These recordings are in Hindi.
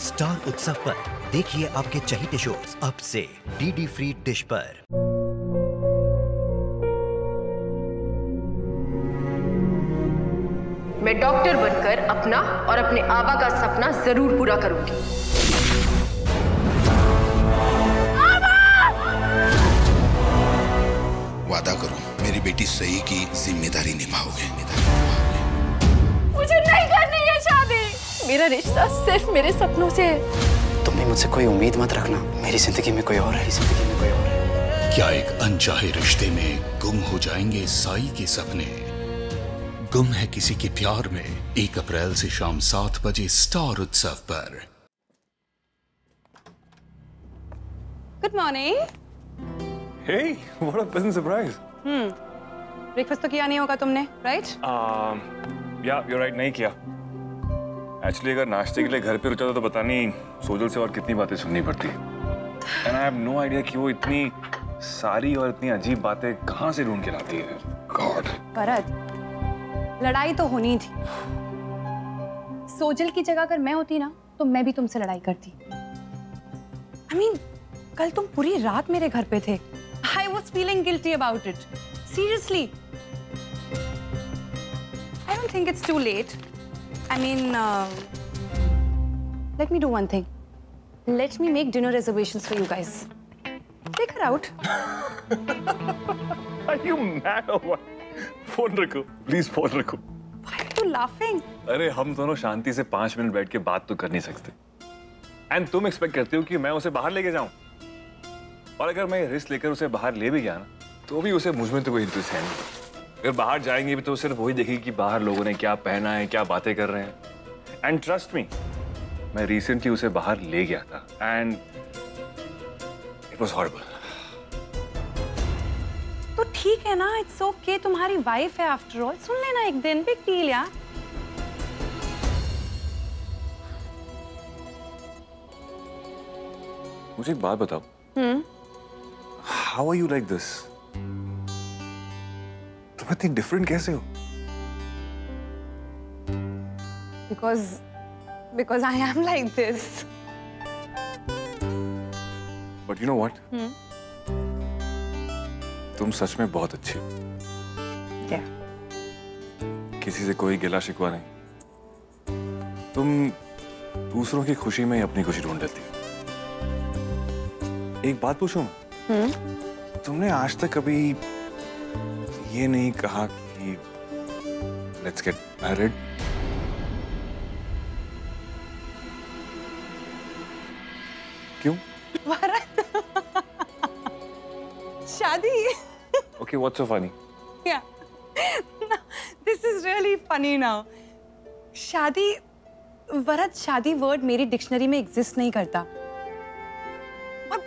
स्टार उत्सव पर देखिए आपके चहेते शोज अब से डीडी फ्री डिश पर। मैं डॉक्टर बनकर अपना और अपने आबा का सपना जरूर पूरा करूंगी। वादा करो मेरी बेटी सही की जिम्मेदारी निभाओगे। मुझे नहीं करनी है शादी। मेरा रिश्ता सिर्फ मेरे सपनों से है। तुम भी मुझसे कोई उम्मीद मत रखना। मेरी जिंदगी में कोई और है, जिंदगी में कोई और है। क्या एक अनचाहे रिश्ते में गुम हो जाएंगे साई के सपने? गुम है किसी के प्यार में 1 अप्रैल से शाम 7 बजे स्टार उत्सव पर। Good morning. Hey, what a pleasant surprise. Breakfast तो किया नहीं होगा तुमने, राइट? Yeah, you're right, नहीं किया। Actually, अगर नाश्ते के लिए घर पे रुका था तो पता नहीं सोजल से और कितनी बातें सुननी पड़ती। And I have no idea कि वो इतनी सारी और इतनी अजीब बातें कहाँ से ढूंढ के लाती है। God. भरत, लड़ाई तो होनी थी। सोजल की जगह अगर मैं होती ना, तो मैं भी तुमसे लड़ाई करती। I mean, कल तुम पूरी रात मेरे घर पे थे। I was feeling guilty about it. Seriously. I don't think it's too late. I mean, let me do one thing. Let me make dinner reservations for you guys. Take her out. Are you mad or what? Phone रखो, प्लीज फोन रखो। Why are you laughing? अरे हम दोनों शांति से 5 मिनट बैठ के बात तो कर नहीं सकते। एंड तुम एक्सपेक्ट करते हो कि मैं उसे बाहर लेके जाऊं? और अगर मैं रिस्क लेकर उसे बाहर ले भी गया ना, तो भी उसे मुझ में तो कोई इंटरेस्ट है नहीं। अगर बाहर जाएंगे भी तो सिर्फ वही देखेगी कि बाहर लोगों ने क्या पहना है, क्या बातें कर रहे हैं। एंड ट्रस्ट मी, मैं रिसेंटली उसे बाहर ले गया था एंड इट वाज हॉरिबल। तो ठीक है ना, इट्स ओके। तुम्हारी वाइफ है आफ्टर ऑल। सुन लेना एक दिन, बिग डील यार। मुझे एक बात बताओ। How are you like this? तुम इतनी डिफरेंट कैसे हो? Because I am like this. But you know what? तुम सच में बहुत अच्छी हो। क्या? किसी से कोई गिला शिकवा नहीं। तुम दूसरों की खुशी में ही अपनी खुशी ढूंढ लेती हो। एक बात पूछूं? तुमने आज तक कभी ये नहीं कहा कि लेट्स गेट मैरिड? क्यों? शादी? Okay, what's so funny? Yeah. No, this is really funny now. शादी, वरद, शादी वर्ड मेरी डिक्शनरी में एग्जिस्ट नहीं करता। और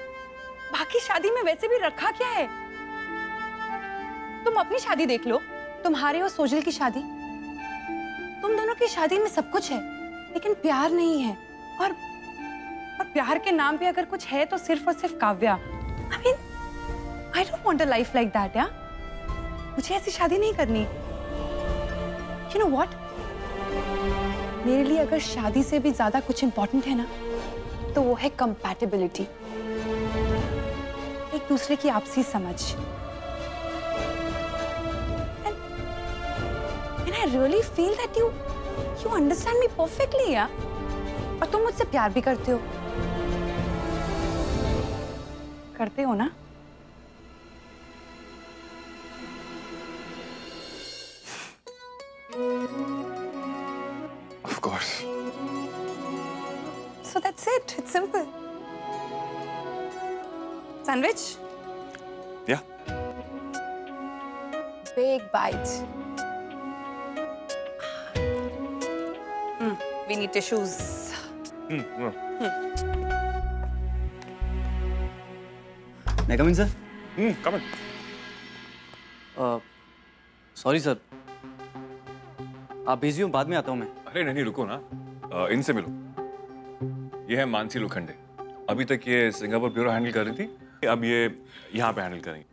बाकी शादी में वैसे भी रखा क्या है? तुम अपनी शादी देख लो, तुम्हारे और सोजल की शादी। तुम दोनों की शादी में सब कुछ है, लेकिन प्यार नहीं है। और प्यार के नाम पे अगर कुछ है तो सिर्फ और सिर्फ Kavya. I mean, I don't want a life like that, यार। मुझे ऐसी शादी नहीं करनी। You know what? मेरे लिए अगर शादी से भी ज्यादा कुछ इंपॉर्टेंट है ना, तो वो है कंपैटिबिलिटी, एक दूसरे की आपसी समझ। And I really feel that you understand me perfectly, यार। और तुम मुझसे प्यार भी करते हो। करते हो ना? Of course. So that's it. It's simple. Sandwich? Yeah. Big bite. We need tissues. May I come in sir? Come in. Sorry sir, आप बिजी हो, बाद में आता हूँ मैं। अरे नहीं रुको ना, इनसे मिलो। ये है मानसी लोखंडे। अभी तक ये सिंगापुर ब्यूरो हैंडल कर रही थी, अब ये यहाँ पे हैंडल करेंगी।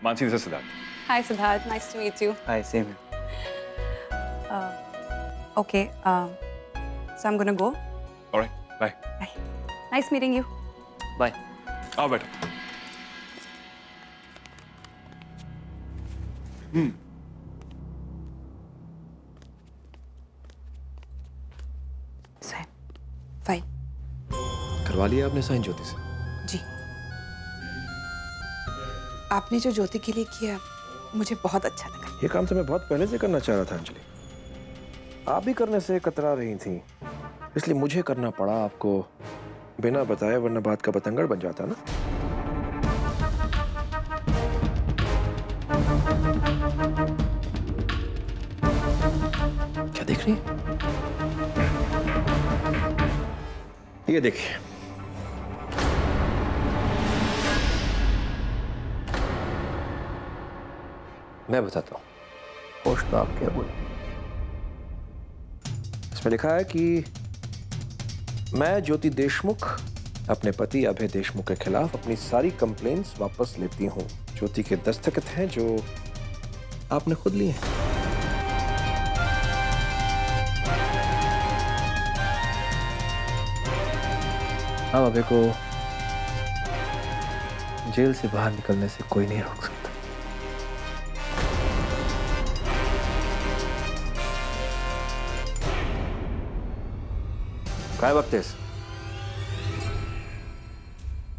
Mansi, this is Siddharth. Hi Siddharth, nice to meet you. Hi, same है। Okay. So I'm gonna go. Alright, bye. Bye. Nice meeting you. Bye. आओ बैठो। Sign, file. करवा लिया आपने साइन ज्योति से? जी। आपने जो ज्योति के लिए किया मुझे बहुत अच्छा लगा। ये काम तो मैं बहुत पहले से करना चाह रहा था अंजलि। आप भी करने से कतरा रही थी, इसलिए मुझे करना पड़ा आपको बिना बताए, वरना बात का बतंगड़ बन जाता ना। क्या देख रही है? ये देखिए, मैं बताता हूं, पोस्ट तो आपके है। इसमें लिखा है कि मैं ज्योति देशमुख अपने पति अभय देशमुख के खिलाफ अपनी सारी कंप्लेंट्स वापस लेती हूं। ज्योति के दस्तखत हैं जो आपने खुद लिए हैं। अब अभय को जेल से बाहर निकलने से कोई नहीं रोक सकता। काय वक्त है?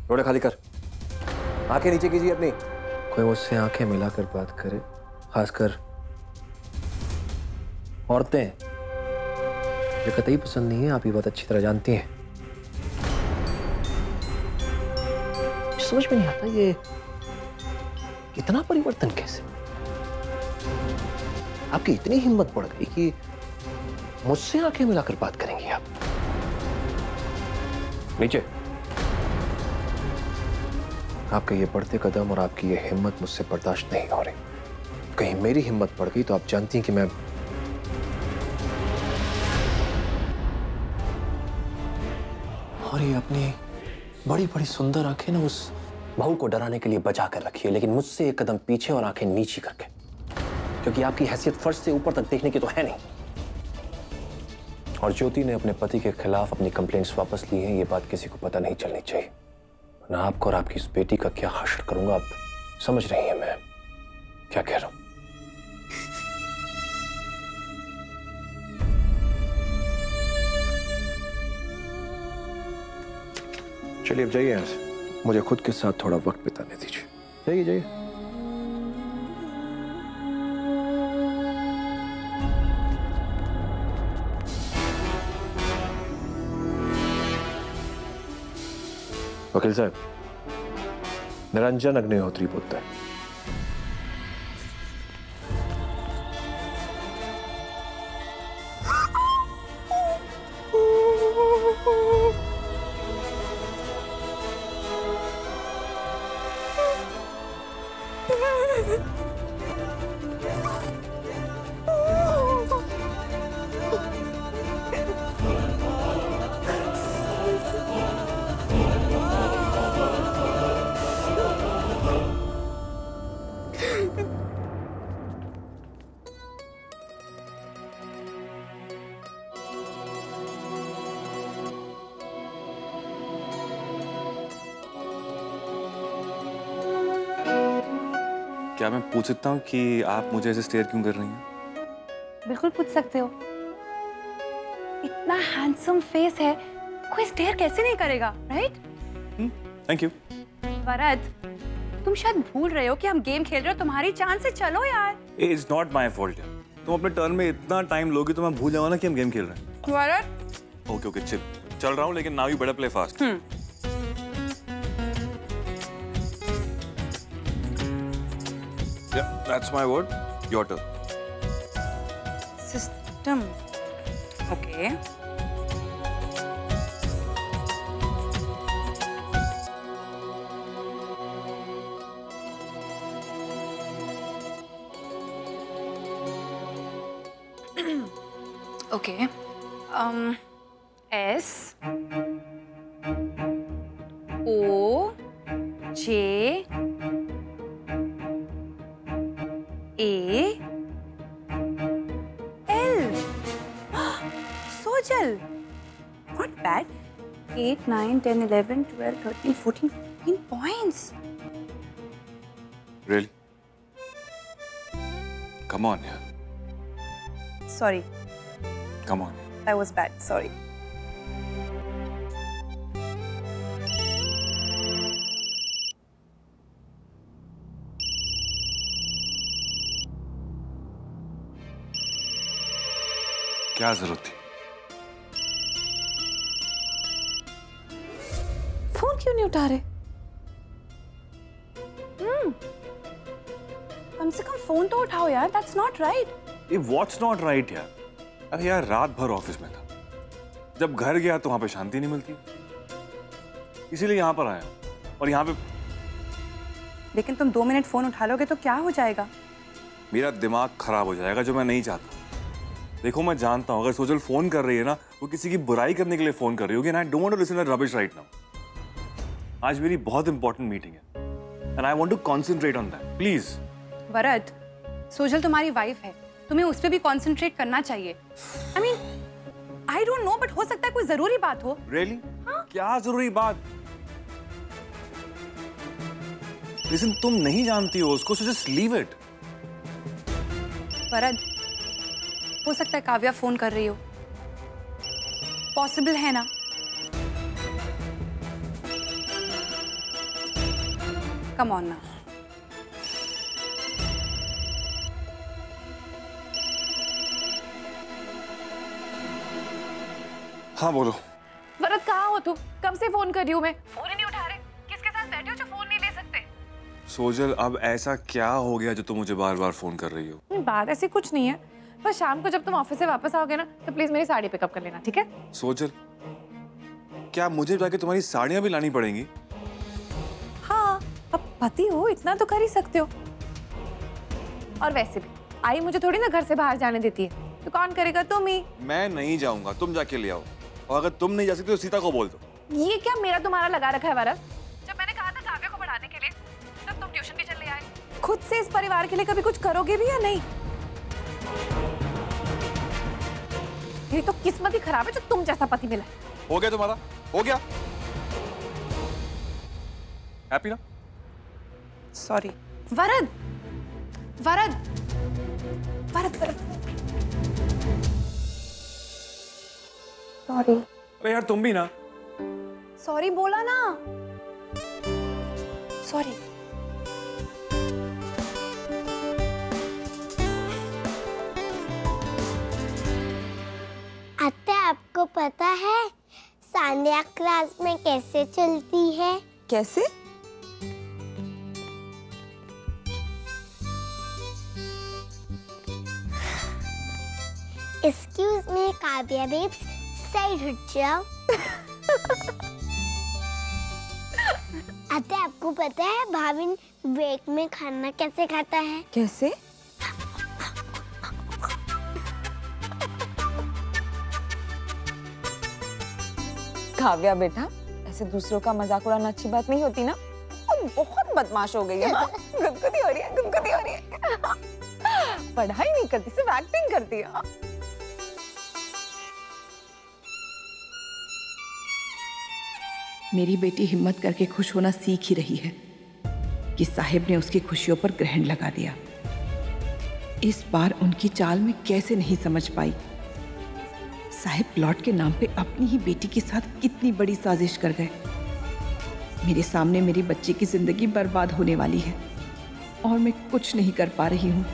रोड़े खाली कर, आंखें नीचे कीजिए अपनी। कोई मुझसे आंखें मिलाकर बात करे, खासकर औरतें, मुझे कतई पसंद नहीं है। आप ये बात अच्छी तरह जानती हैं। समझ में नहीं आता ये इतना परिवर्तन कैसे? आपकी इतनी हिम्मत बढ़ गई कि मुझसे आंखें मिलाकर बात करेंगी आप? नीचे। आपके ये बढ़ते कदम और आपकी ये हिम्मत मुझसे बर्दाश्त नहीं हो रही। कहीं मेरी हिम्मत बढ़ गई तो आप जानती हैं कि मैं और ये अपनी बड़ी बड़ी सुंदर आंखें ना उस बहू को डराने के लिए बचा कर रखी है, लेकिन मुझसे एक कदम पीछे और आंखें नीची करके, क्योंकि आपकी हैसियत फर्श से ऊपर तक देखने की तो है नहीं। और ज्योति ने अपने पति के खिलाफ अपनी कंप्लेंट्स वापस ली हैं, ये बात किसी को पता नहीं चलनी चाहिए। ना आपको और आपकी इस बेटी का क्या हश्र करूंगा, आप समझ रही हैं मैं क्या कह रहा हूं। चलिए अब जाइए यहां से, मुझे खुद के साथ थोड़ा वक्त बिताने दीजिए। जाइए जाइए। वकील साहब, निरंजन अग्निहोत्री पुत्र है। क्या मैं पूछ सकता हूँ कि आप मुझे ऐसे स्टेयर क्यों कर रही हैं? बिल्कुल पूछ सकते हो। इतना हैंडसम फेस है, कोई स्टेयर कैसे नहीं करेगा, राइट? Thank you. वरद, तुम शायद भूल रहे हो कि हम गेम खेल रहे हो, तुम्हारी चांस से चलो यार। इट्स नॉट माय फॉल्ट यार। तुम अपने टर्न में इतना टाइम लोगी तो मैं भूल जाऊंगा ना कि हम गेम खेल रहे हैं। वरद, ओके ओके चल रहा हूँ, लेकिन now you better play fast. Yeah, that's my word. Your turn. System. Okay. Okay. S O J A L। सोजल। Not bad. 8, 9, 10, 11, 12, 13, 14, 15 points. Really? Come on, yaar. Sorry, Come on. that was bad. Sorry. क्या जरूरत थी? फोन क्यों नहीं उठा रहे? कम से कम फोन तो उठाओ यार. That's not right. ये व्हाट्स नॉट राइट यार. अरे यार रात भर ऑफिस में था. जब घर गया तो वहां पे शांति नहीं मिलती, इसीलिए यहाँ पर आया. और यहाँ पे लेकिन तुम 2 मिनट फोन उठा लोगे तो क्या हो जाएगा? मेरा दिमाग खराब हो जाएगा, जो मैं नहीं चाहता. देखो मैं जानता हूँ अगर सोजल फोन कर रही है ना, वो किसी की बुराई करने के लिए फोन कर रही होगी. And I don't want to listen to rubbish right now. आज मेरी बहुत इंपॉर्टेंट मीटिंग है and I want to concentrate on that. Please. Varad, Sojal तुम्हारी वाइफ है, तुम्हें उस पर भी कंसंट्रेट करना चाहिए. I mean, I don't know, but हो सकता है कोई जरूरी बात हो. Really? क्या जरूरी बात? Listen, तुम नहीं जानती हो उसको, so just leave it. वरद, हो सकता है काव्या फोन कर रही हो. पॉसिबल है ना? कम ऑन ना. हाँ बोलो. वरद कहाँ हो तुम? कब से फोन कर रही हूँ मैं, फोन ही नहीं उठा रहे. किसके साथ बैठे हो जो फोन नहीं ले सकते? सोजल अब ऐसा क्या हो गया जो तुम मुझे बार बार फोन कर रही हो? बात ऐसी कुछ नहीं है, बस शाम को जब तुम ऑफिस से वापस आओगे ना तो प्लीज मेरी साड़ी पिकअप कर लेना, ठीक है? सोजल, क्या मुझे जाके तुम्हारी साड़ियां भी लानी पड़ेंगी? हाँ, अब पति हो इतना तो कर ही सकते हो. और वैसे भी आई मुझे थोड़ी ना घर से बाहर जाने देती है, तो कौन करेगा? तुम ही. मैं नहीं जाऊंगा, तुम जाके ले आओ. और अगर तुम नहीं जा सकते तो सीता को बोल दो. ये क्या मेरा तुम्हारा लगा रखा है वरद? जब मैंने कहा था काव्या को पढ़ाने के लिए तब तुम ट्यूशन भी चले आए. खुद से इस परिवार के लिए कभी कुछ करोगे भी या नहीं? ये तो किस्मत ही खराब है जो तुम जैसा पति मिला. हो गया तुम्हारा? हो गया? हैप्पी ना? सॉरी. वरद, वरद, वरद, वरद. सॉरी. अरे यार तुम भी ना. सॉरी बोला ना. सॉरी. अत्ते, आपको पता है सान्या क्लास में कैसे चलती है? कैसे? Excuse me Kavya babes, side हट जाओ. अत्ते, आपको पता है भाविन ब्रेक में खाना कैसे खाता है? कैसे? काव्या बेटा, ऐसे दूसरों का मजाक उड़ाना अच्छी बात नहीं होती ना. और बहुत बदमाश हो गई है. गुदगुदी हो रही है, गुदगुदी हो रही है. पढ़ाई नहीं करती, सिर्फ एक्टिंग करती है. मेरी बेटी हिम्मत करके खुश होना सीख ही रही है कि साहिब ने उसकी खुशियों पर ग्रहण लगा दिया. इस बार उनकी चाल में कैसे नहीं समझ पाई. साहिब प्लॉट के नाम पे अपनी ही बेटी के साथ कितनी बड़ी साजिश कर गए. मेरे सामने मेरी बच्ची की जिंदगी बर्बाद होने वाली है और मैं कुछ नहीं कर पा रही हूँ.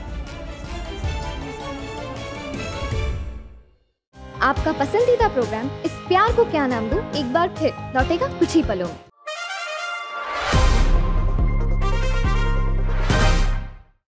आपका पसंदीदा प्रोग्राम इस प्यार को क्या नाम दूं एक बार फिर लौटेगा कुछ ही पलों में.